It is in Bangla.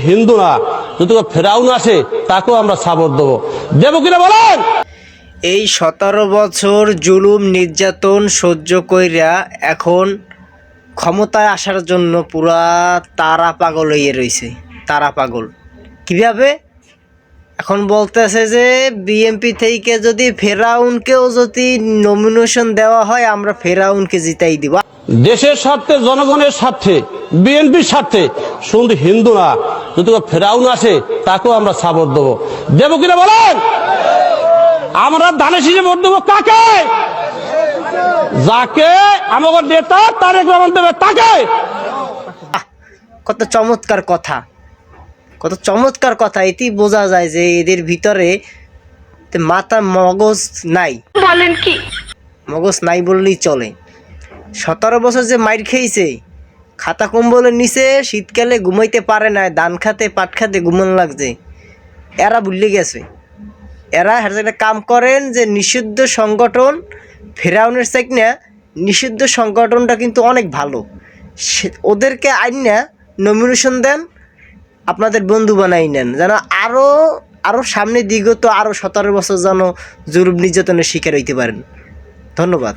হিন্দু না, যদি ফেরাউন আসে তাকেও আমরা সাপোর্ট দেবো। দেবো কিনা বলেন? এই 17 বছর জুলুম নির্যাতন সহ্য কইরা এখন ক্ষমতায় আসার জন্য পুরা তারা পাগল হয়ে রয়েছে। তারা পাগল কিভাবে? এখন বলতেছে যে বিএনপি থেকে যদি ফেরাউনকেও যদি নমিনেশন দেওয়া হয় আমরা ফেরাউনকে জিতাই দিব। দেশের স্বার্থে, জনগণের স্বার্থে, বিএনপির স্বার্থে শুধু হিন্দু না, যদি ফেরাউন আসে তাকেও আমরা সাপোর্ট দেবো। দেবো কিনা বলেন? আমরা ধানের শীষে ভোট দেবো কাকে? যাকে আমাদের নেতা তারেক রহমান দেবে তাকে। কত চমৎকার কথা, কত চমৎকার কথা। এতেই বোঝা যায় যে এদের ভিতরে মাথা মগজ নাই। বলেন কি? মগজ নাই বললেই চলে। 17 বছর যে মাইর খেয়েছে, খাতা কম্বলের নিচে শীতকালে ঘুমাইতে পারে না, ধান খাতে পাট খাতে ঘুমান লাগছে। এরা ভুলে গেছে। এরা একটা কাম করেন যে নিষিদ্ধ সংগঠন ফেরাউনের চাই না, নিষিদ্ধ সংগঠনটা কিন্তু অনেক ভালো। ওদেরকে আইন না নমিনেশন দেন, আপনাদের বন্ধু বানাই নেন, যেন আরও সামনে দিগত আরও 17 বছর যেন জুলুম নির্যাতনের শিকার হইতে পারেন। ধন্যবাদ।